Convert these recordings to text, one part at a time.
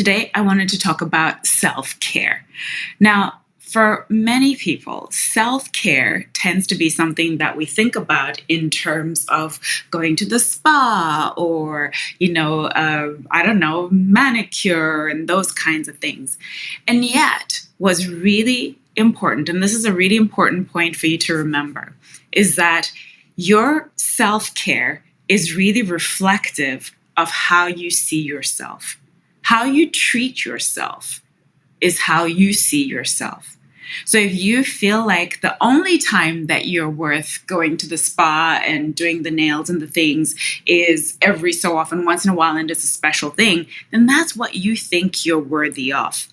Today, I wanted to talk about self-care. Now, for many people, self-care tends to be something that we think about in terms of going to the spa or, I don't know, manicure and those kinds of things. And yet, what's really important, and this is a really important point for you to remember, is that your self-care is really reflective of how you see yourself. How you treat yourself is how you see yourself. So if you feel like the only time that you're worth going to the spa and doing the nails and the things is every so often, once in a while, and it's a special thing, then that's what you think you're worthy of.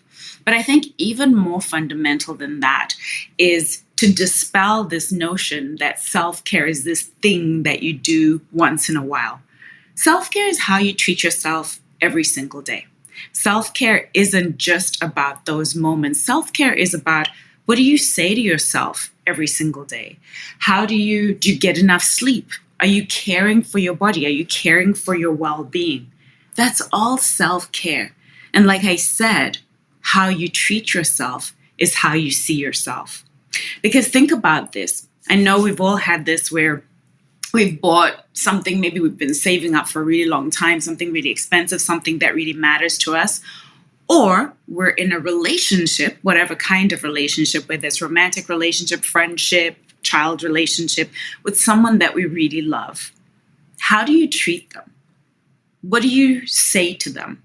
But I think even more fundamental than that is to dispel this notion that self-care is this thing that you do once in a while. Self-care is how you treat yourself every single day. Self-care isn't just about those moments. Self-care is about, what do you say to yourself every single day? Do you get enough sleep? Are you caring for your body? Are you caring for your well-being? That's all self-care. And like I said, how you treat yourself is how you see yourself. Because think about this. I know we've all had this where we've bought something, maybe we've been saving up for a really long time, something really expensive, something that really matters to us. Or we're in a relationship, whatever kind of relationship, whether it's romantic relationship, friendship, child relationship, with someone that we really love. How do you treat them? What do you say to them?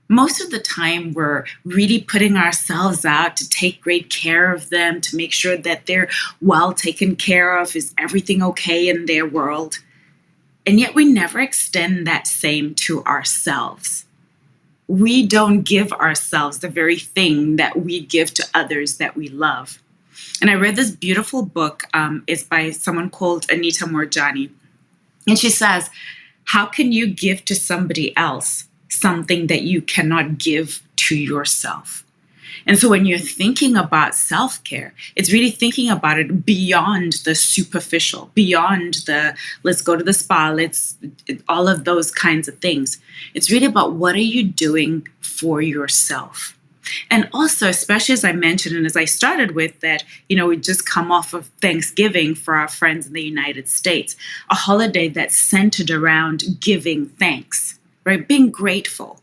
Most of the time, we're really putting ourselves out to take great care of them, to make sure that they're well taken care of. Is everything okay in their world? And yet we never extend that same to ourselves. We don't give ourselves the very thing that we give to others that we love. And I read this beautiful book. It's by someone called Anita Murjani. And she says, how can you give to somebody else something that you cannot give to yourself? And so when you're thinking about self-care, it's really thinking about it beyond the superficial, beyond the let's go to the spa, all of those kinds of things. It's really about, what are you doing for yourself? And also, especially as I mentioned, and as I started with that, we just come off of Thanksgiving for our friends in the United States, a holiday that's centered around giving thanks. Right? Being grateful.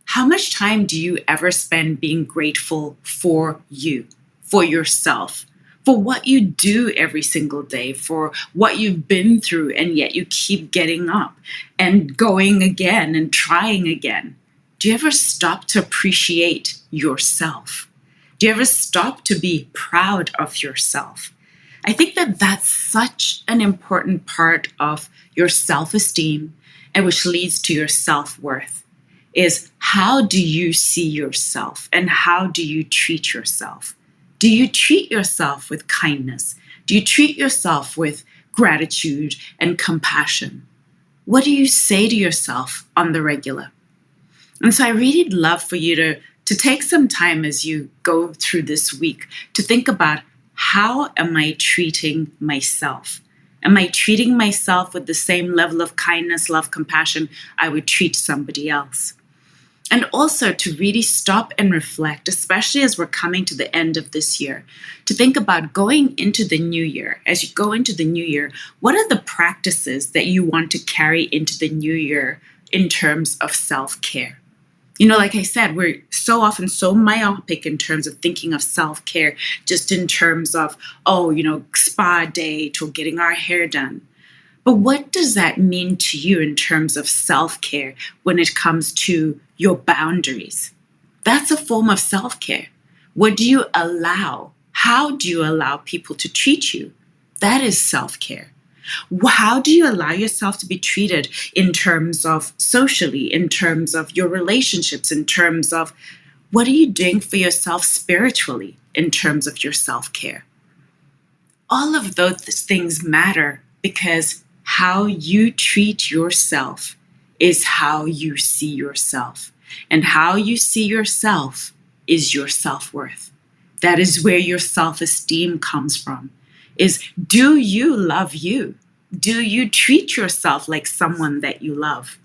How much time do you ever spend being grateful for you, for yourself, for what you do every single day, for what you've been through, and yet you keep getting up and going again and trying again? Do you ever stop to appreciate yourself? Do you ever stop to be proud of yourself? I think that that's such an important part of your self-esteem, and which leads to your self-worth, is how do you see yourself and how do you treat yourself? Do you treat yourself with kindness? Do you treat yourself with gratitude and compassion? What do you say to yourself on the regular? And so I really love for you to take some time as you go through this week to think about, how am I treating myself? Am I treating myself with the same level of kindness, love, compassion I would treat somebody else? And also to really stop and reflect, especially as we're coming to the end of this year, to think about going into the new year. As you go into the new year, what are the practices that you want to carry into the new year in terms of self-care? Like I said, we're so often so myopic in terms of thinking of self-care, just in terms of, spa date or getting our hair done. But what does that mean to you in terms of self-care when it comes to your boundaries? That's a form of self-care. What do you allow? How do you allow people to treat you? That is self-care. How do you allow yourself to be treated in terms of socially, in terms of your relationships, in terms of what are you doing for yourself spiritually in terms of your self-care? All of those things matter because how you treat yourself is how you see yourself. And how you see yourself is your self-worth. That is where your self-esteem comes from. Is, do you love you? Do you treat yourself like someone that you love?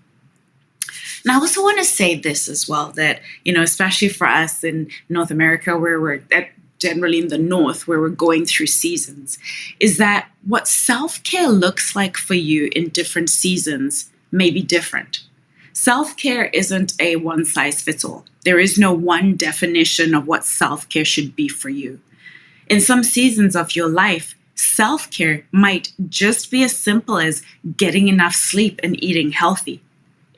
And I also want to say this as well, that, especially for us in North America, where we're generally in the North, where we're going through seasons, is that what self-care looks like for you in different seasons may be different. Self-care isn't a one size fits all. There is no one definition of what self-care should be for you. In some seasons of your life, self-care might just be as simple as getting enough sleep and eating healthy.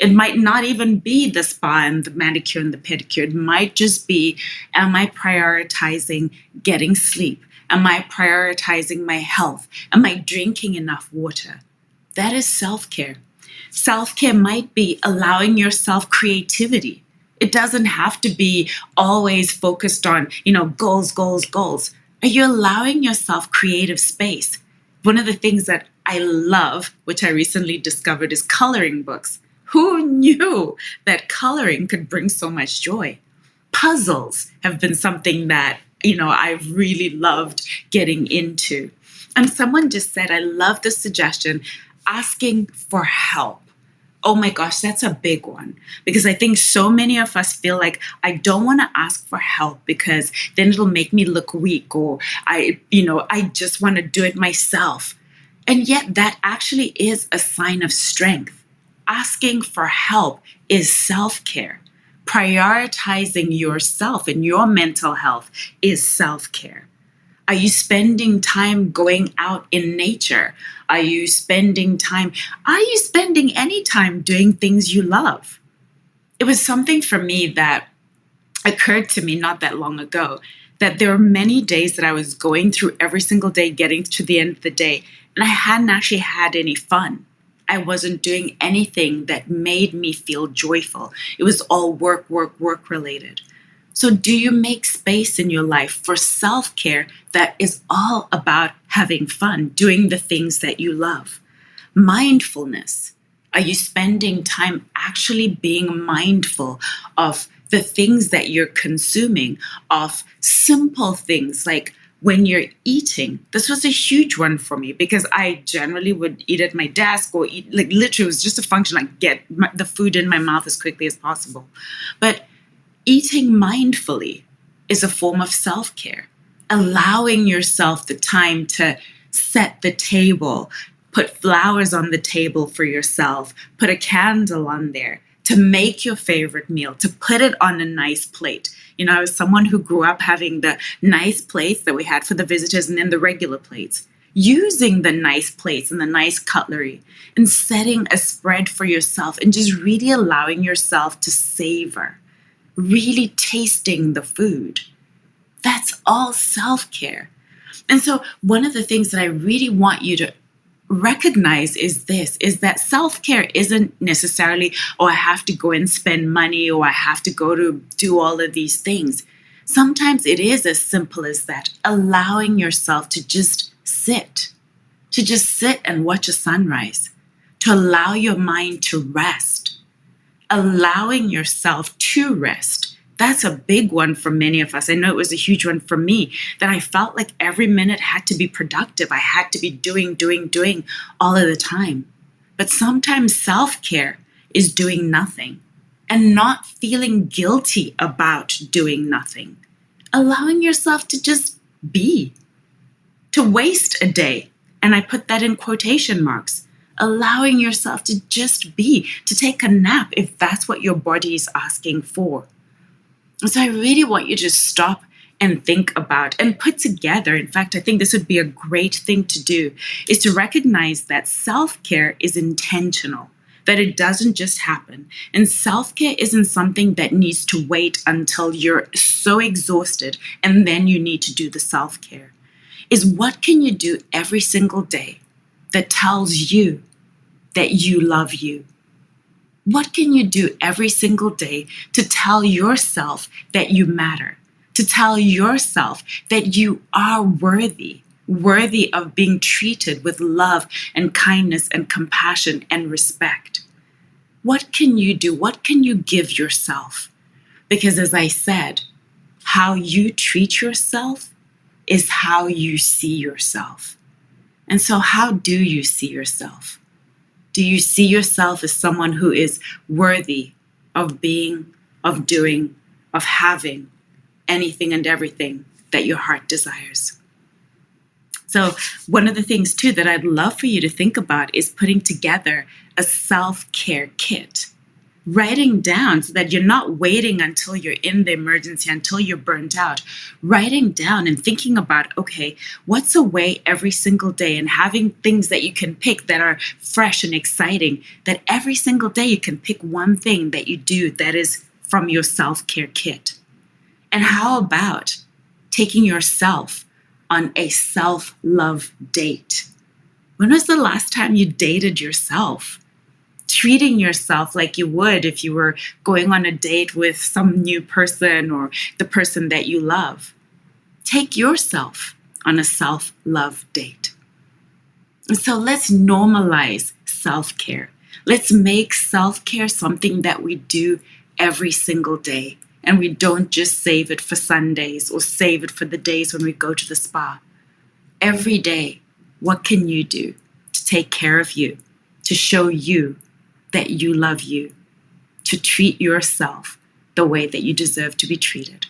It might not even be the spa and the manicure and the pedicure. It might just be, am I prioritizing getting sleep? Am I prioritizing my health? Am I drinking enough water? That is self-care. Self-care might be allowing yourself creativity. It doesn't have to be always focused on, goals, goals, goals. Are you allowing yourself creative space? One of the things that I love, which I recently discovered, is coloring books. Who knew that coloring could bring so much joy? Puzzles have been something that, I've really loved getting into. And someone just said, I love the suggestion, asking for help. Oh my gosh, that's a big one, because I think so many of us feel like I don't want to ask for help because then it'll make me look weak, or I just want to do it myself. And yet that actually is a sign of strength. Asking for help is self-care. Prioritizing yourself and your mental health is self-care. Are you spending time going out in nature? Are you spending any time doing things you love? It was something for me that occurred to me not that long ago, that there were many days that I was going through every single day, getting to the end of the day, and I hadn't actually had any fun. I wasn't doing anything that made me feel joyful. It was all work, work, work related. So do you make space in your life for self-care that is all about having fun, doing the things that you love? Mindfulness. Are you spending time actually being mindful of the things that you're consuming, of simple things like when you're eating? This was a huge one for me because I generally would eat at my desk or eat, like literally it was just a function, like get the food in my mouth as quickly as possible. But eating mindfully is a form of self-care. Allowing yourself the time to set the table, put flowers on the table for yourself, put a candle on there, to make your favorite meal, to put it on a nice plate. I was someone who grew up having the nice plates that we had for the visitors and then the regular plates. Using the nice plates and the nice cutlery and setting a spread for yourself and just really allowing yourself to savor, really tasting the food. That's all self-care. And so one of the things that I really want you to recognize is that self-care isn't necessarily, oh, I have to go and spend money, or I have to go to do all of these things. Sometimes it is as simple as that, allowing yourself to just sit and watch a sunrise, to allow your mind to rest, allowing yourself to rest. That's a big one for many of us. I know it was a huge one for me, that I felt like every minute had to be productive. I had to be doing all of the time. But sometimes self-care is doing nothing and not feeling guilty about doing nothing. Allowing yourself to just be, to waste a day. And I put that in quotation marks. Allowing yourself to just be, to take a nap if that's what your body is asking for. So I really want you to stop and think about and put together. In fact, I think this would be a great thing to do, is to recognize that self-care is intentional, that it doesn't just happen. And self-care isn't something that needs to wait until you're so exhausted and then you need to do the self-care. Is what can you do every single day that tells you that you love you? What can you do every single day to tell yourself that you matter, to tell yourself that you are worthy of being treated with love and kindness and compassion and respect? What can you do? What can you give yourself? Because as I said, how you treat yourself is how you see yourself. And so how do you see yourself? Do you see yourself as someone who is worthy of being, of doing, of having anything and everything that your heart desires. So one of the things too that I'd love for you to think about is putting together a self-care kit. Writing down so that you're not waiting until you're in the emergency, until you're burnt out. Writing down and thinking about, okay, what's a way every single day, and having things that you can pick that are fresh and exciting, that every single day you can pick one thing that you do that is from your self-care kit. And how about taking yourself on a self-love date? When was the last time you dated yourself? Treating yourself like you would if you were going on a date with some new person or the person that you love. Take yourself on a self-love date. And so let's normalize self-care. Let's make self-care something that we do every single day. And we don't just save it for Sundays or save it for the days when we go to the spa. Every day, what can you do to take care of you, to show you that you love you, to treat yourself the way that you deserve to be treated?